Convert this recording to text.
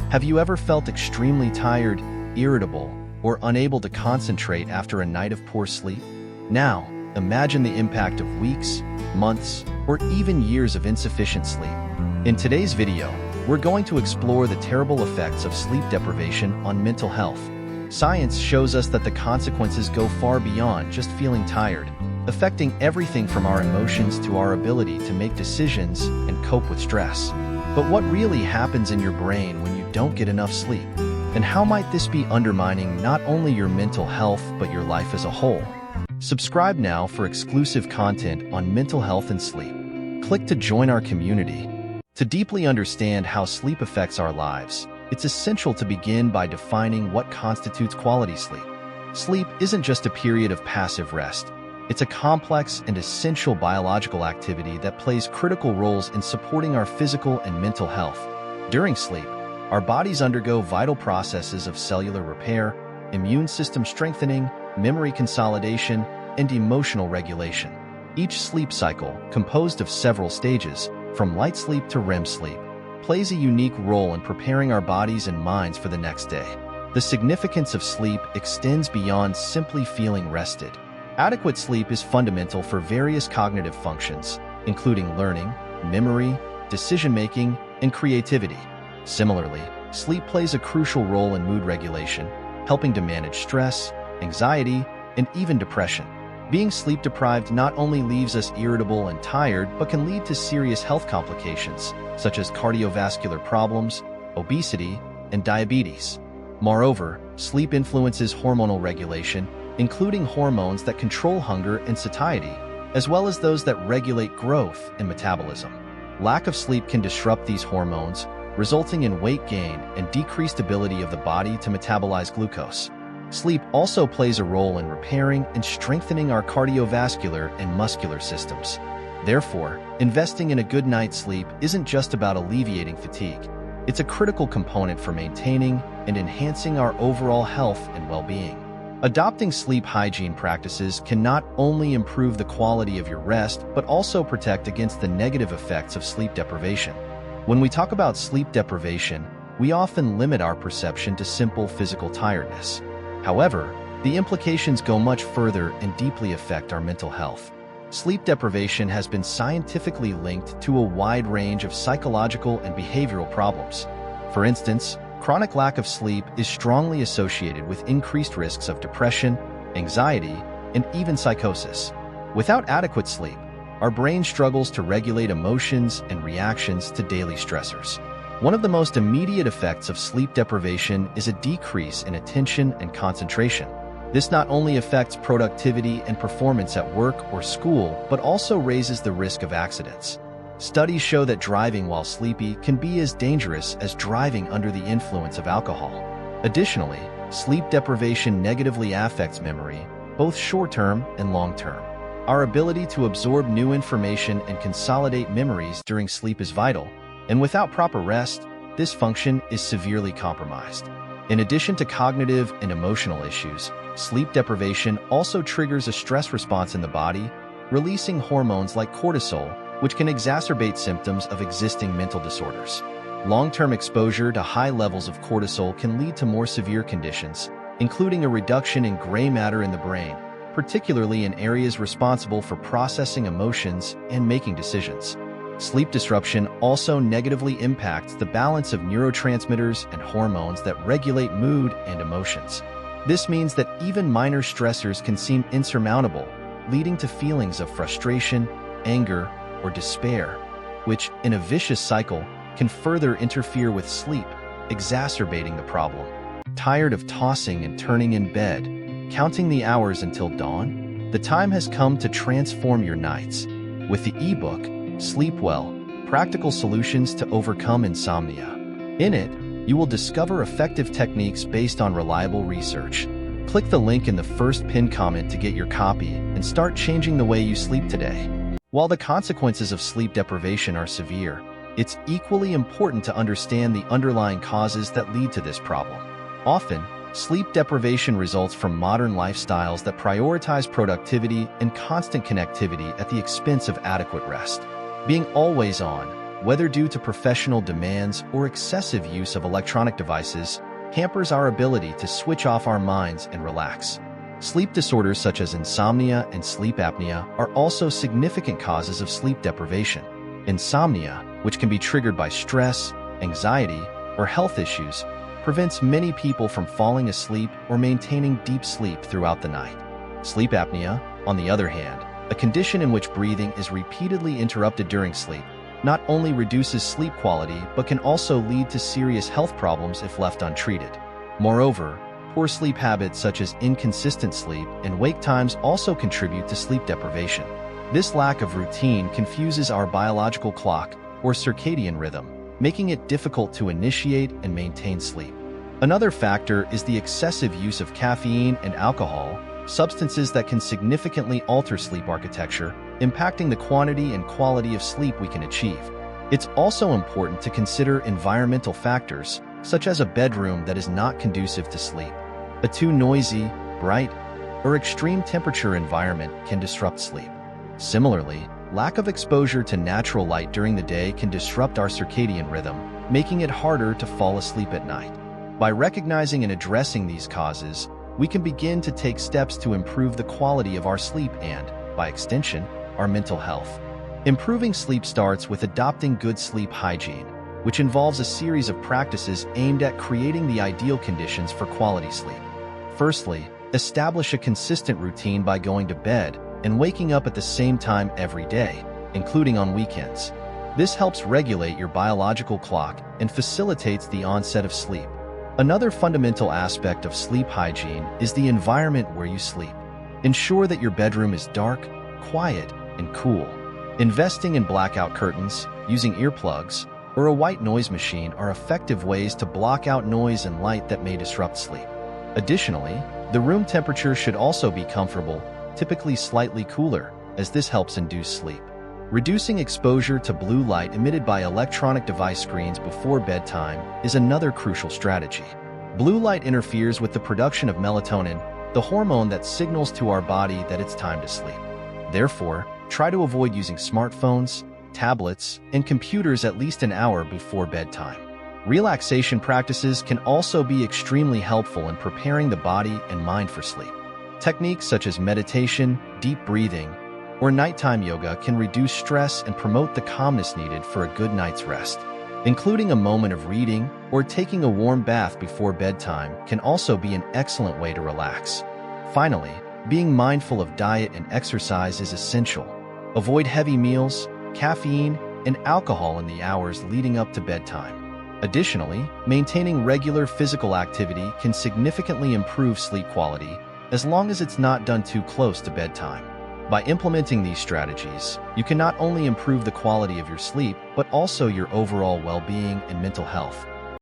Have you ever felt extremely tired, irritable, or unable to concentrate after a night of poor sleep? Now, imagine the impact of weeks, months, or even years of insufficient sleep. In today's video, we're going to explore the terrible effects of sleep deprivation on mental health. Science shows us that the consequences go far beyond just feeling tired, affecting everything from our emotions to our ability to make decisions and cope with stress. But what really happens in your brain when you don't get enough sleep? And how might this be undermining not only your mental health but your life as a whole? Subscribe now for exclusive content on mental health and sleep. Click to join our community. To deeply understand how sleep affects our lives, it's essential to begin by defining what constitutes quality sleep. Sleep isn't just a period of passive rest. It's a complex and essential biological activity that plays critical roles in supporting our physical and mental health. During sleep, our bodies undergo vital processes of cellular repair, immune system strengthening, memory consolidation, and emotional regulation. Each sleep cycle, composed of several stages, from light sleep to REM sleep, plays a unique role in preparing our bodies and minds for the next day. The significance of sleep extends beyond simply feeling rested. Adequate sleep is fundamental for various cognitive functions, including learning, memory, decision-making, and creativity. Similarly, sleep plays a crucial role in mood regulation, helping to manage stress, anxiety, and even depression. Being sleep-deprived not only leaves us irritable and tired, but can lead to serious health complications, such as cardiovascular problems, obesity, and diabetes. Moreover, sleep influences hormonal regulation, including hormones that control hunger and satiety, as well as those that regulate growth and metabolism. Lack of sleep can disrupt these hormones, resulting in weight gain and decreased ability of the body to metabolize glucose. Sleep also plays a role in repairing and strengthening our cardiovascular and muscular systems. Therefore, investing in a good night's sleep isn't just about alleviating fatigue. It's a critical component for maintaining and enhancing our overall health and well-being. Adopting sleep hygiene practices can not only improve the quality of your rest, but also protect against the negative effects of sleep deprivation. When we talk about sleep deprivation, we often limit our perception to simple physical tiredness. However, the implications go much further and deeply affect our mental health. Sleep deprivation has been scientifically linked to a wide range of psychological and behavioral problems. For instance, chronic lack of sleep is strongly associated with increased risks of depression, anxiety, and even psychosis. Without adequate sleep, our brain struggles to regulate emotions and reactions to daily stressors. One of the most immediate effects of sleep deprivation is a decrease in attention and concentration. This not only affects productivity and performance at work or school, but also raises the risk of accidents. Studies show that driving while sleepy can be as dangerous as driving under the influence of alcohol. Additionally, sleep deprivation negatively affects memory, both short-term and long-term. Our ability to absorb new information and consolidate memories during sleep is vital, and without proper rest, this function is severely compromised. In addition to cognitive and emotional issues, sleep deprivation also triggers a stress response in the body, releasing hormones like cortisol, which can exacerbate symptoms of existing mental disorders. Long-term exposure to high levels of cortisol can lead to more severe conditions, including a reduction in gray matter in the brain, particularly in areas responsible for processing emotions and making decisions. Sleep disruption also negatively impacts the balance of neurotransmitters and hormones that regulate mood and emotions. This means that even minor stressors can seem insurmountable, leading to feelings of frustration, anger, or despair, which, in a vicious cycle, can further interfere with sleep, exacerbating the problem. Tired of tossing and turning in bed, counting the hours until dawn? The time has come to transform your nights. With the ebook, Sleep Well: Practical Solutions to Overcome Insomnia. In it, you will discover effective techniques based on reliable research. Click the link in the first pinned comment to get your copy and start changing the way you sleep today. While the consequences of sleep deprivation are severe, it's equally important to understand the underlying causes that lead to this problem. Often, sleep deprivation results from modern lifestyles that prioritize productivity and constant connectivity at the expense of adequate rest. Being always on, whether due to professional demands or excessive use of electronic devices, hampers our ability to switch off our minds and relax. Sleep disorders such as insomnia and sleep apnea are also significant causes of sleep deprivation. Insomnia, which can be triggered by stress, anxiety, or health issues, prevents many people from falling asleep or maintaining deep sleep throughout the night. Sleep apnea, on the other hand, a condition in which breathing is repeatedly interrupted during sleep, not only reduces sleep quality but can also lead to serious health problems if left untreated. Moreover, poor sleep habits such as inconsistent sleep and wake times also contribute to sleep deprivation. This lack of routine confuses our biological clock, or circadian rhythm, making it difficult to initiate and maintain sleep. Another factor is the excessive use of caffeine and alcohol, substances that can significantly alter sleep architecture, impacting the quantity and quality of sleep we can achieve. It's also important to consider environmental factors, such as a bedroom that is not conducive to sleep. A too noisy, bright, or extreme temperature environment can disrupt sleep. Similarly, lack of exposure to natural light during the day can disrupt our circadian rhythm, making it harder to fall asleep at night. By recognizing and addressing these causes, we can begin to take steps to improve the quality of our sleep and, by extension, our mental health. Improving sleep starts with adopting good sleep hygiene, which involves a series of practices aimed at creating the ideal conditions for quality sleep. Firstly, establish a consistent routine by going to bed and waking up at the same time every day, including on weekends. This helps regulate your biological clock and facilitates the onset of sleep. Another fundamental aspect of sleep hygiene is the environment where you sleep. Ensure that your bedroom is dark, quiet, and cool. Investing in blackout curtains, using earplugs, or a white noise machine are effective ways to block out noise and light that may disrupt sleep. Additionally, the room temperature should also be comfortable, typically slightly cooler, as this helps induce sleep. Reducing exposure to blue light emitted by electronic device screens before bedtime is another crucial strategy. Blue light interferes with the production of melatonin, the hormone that signals to our body that it's time to sleep. Therefore, try to avoid using smartphones, tablets, and computers at least an hour before bedtime. Relaxation practices can also be extremely helpful in preparing the body and mind for sleep. Techniques such as meditation, deep breathing, or nighttime yoga can reduce stress and promote the calmness needed for a good night's rest. Including a moment of reading or taking a warm bath before bedtime can also be an excellent way to relax. Finally, being mindful of diet and exercise is essential. Avoid heavy meals, caffeine, and alcohol in the hours leading up to bedtime. Additionally, maintaining regular physical activity can significantly improve sleep quality as long as it's not done too close to bedtime. By implementing these strategies, you can not only improve the quality of your sleep, but also your overall well-being and mental health.